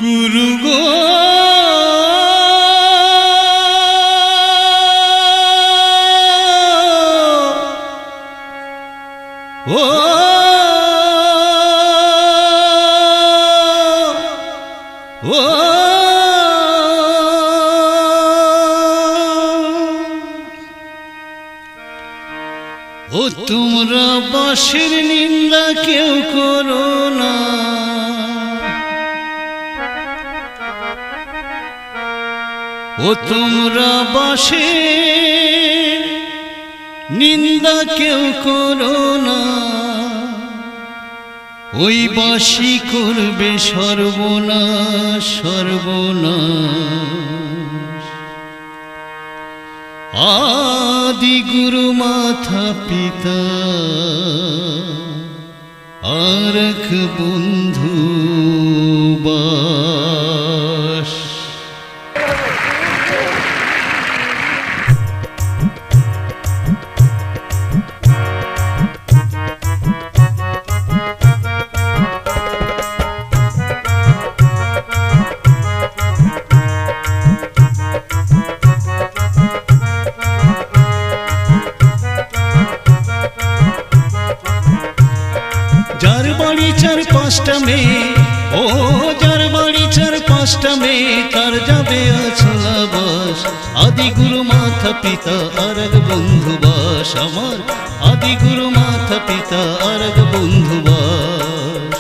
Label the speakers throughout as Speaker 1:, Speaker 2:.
Speaker 1: গুরু গো ও ও ও তোমরা বাঁশের নিন্দা কেউ করো না, ও তোমরা বাঁশের নিন্দা কেউ করো না, ওই বাঁশি করবে সর্বনাশ সর্বনাশ। আদি গুরু মাথা পিতা আর এক বন্ধু বাস। যার বাড়ি চার পাঁচটা মেয়ে, ও যার বাড়ি চার পাঁচটা মেয়ে, তার যাবে আছলা বাস। আদি গুরু মাথা পিতা আর এক বন্ধু বাস, আমার আদি গুরু মাথা পিতা আর এক বন্ধু বাস।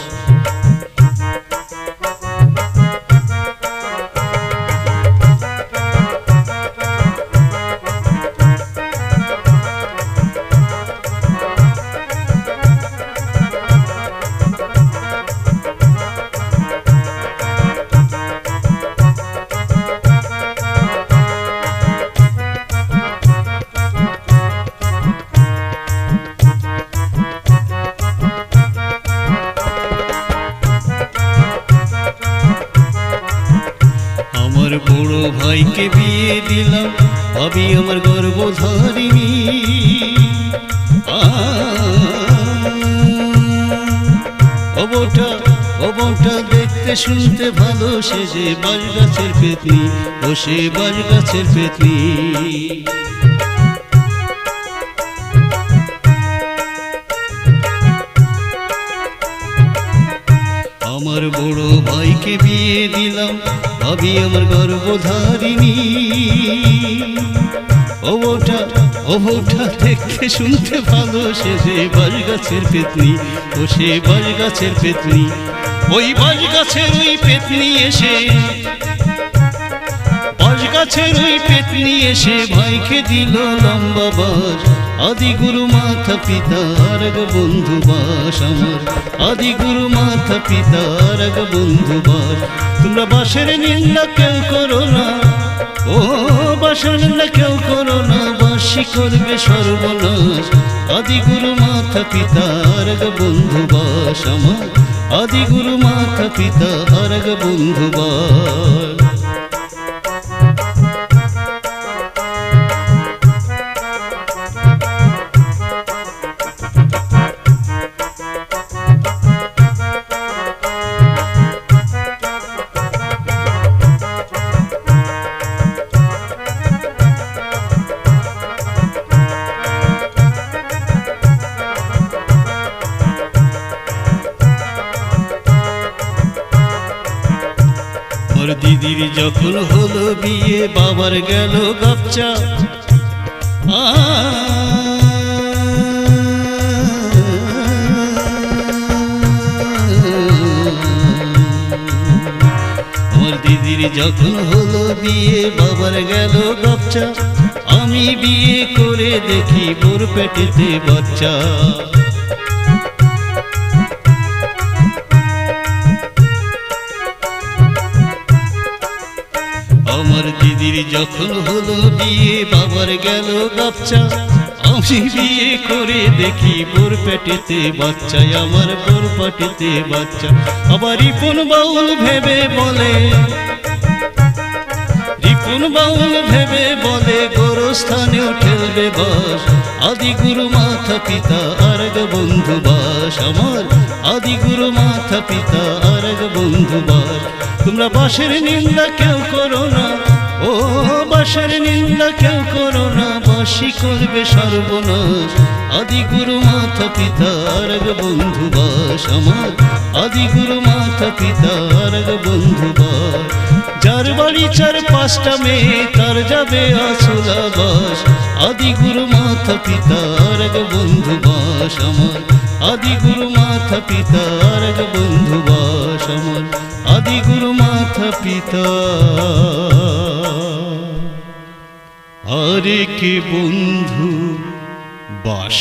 Speaker 1: আমার বড় ভাইকে বিয়ে দিলাম, ভাবি আমার গর্ভধারিণী। ও বউটা দেখতে শুনতে ভালো, সে যে বাঁশ গাছের পেতনি, ও সে বাঁশ গাছের পেতনি। আমার বড় ভাইকে বিয়ে দিলাম, ভাবি আমার গর্ভধারিণী। ও বউটা দেখতে শুনতে ভালো, সে যে বাঁশ গাছের পেতনি, ও সে বাঁশ গাছের পেতনি। ওই বাঁশ গাছের ওই পেতনি এসে, বাঁশ গাছের ওই পেতনি এসে ভাইকে দিল লম্বা বাস। আদি গুরু মাথা পিতা আর এক বন্ধু বাস, আমার আদি গুরু মাথা পিতা আর এক বন্ধু বাস। তোমরা বাঁশের নিন্দা কেউ করো না, ও বাঁশের নিন্দা কেউ করো না, বাঁশি করবে সর্বনাশ। আদি গুরু মাথা পিতা আর এক বন্ধু বাস, আমার আদি গুরু মাথা পিতা আর এক বন্ধু বাস। দিদির যখন হলো বিয়ে, বাবার গেল গাপচা। আমার দিদির যখন হলো বিয়ে, বাবার গেল গাপচা। আমি বিয়ে করে দেখি বোর পেটেতে বাচ্চা। আমার দিদির যখন হলো বিয়ে, বাবার গেল গাপচা। আমি বিয়ে করে দেখি বোর পেটেতে বাচ্চা, আমার বোর পেটেতে বাচ্চা। আবার রিপন বাউল ভেবে বলে, রিপন বাউল ভেবে বলে, গোরস্থানেও ঠেলবে বাস। আদি গুরু মাথা পিতা আর এক বন্ধু বাস, আমার আদি গুরু মাথা পিতা আর এক বন্ধু বাস। তোমরা বাসের নিন্দা কেউ করো না, ও বাসের নিন্দা কেউ করো না, বাসি করবে সর্বনাশ। আদি গুরু মাতা পিতা আর এক বন্ধু বাস আমার, আদি গুরু মাতা পিতা আর এক বন্ধু বাস। যার বাড়ি চার পাঁচটা মেয়ে তার যাবে আসলাবাস। আদি গুরু মাতা পিতা আর এক বন্ধু বাস আমার, আদি গুরু মাতা পিতা আর এক বন্ধু বাস আমার, আদি গুরু মাতা পিতা আর এক বন্ধু বাস।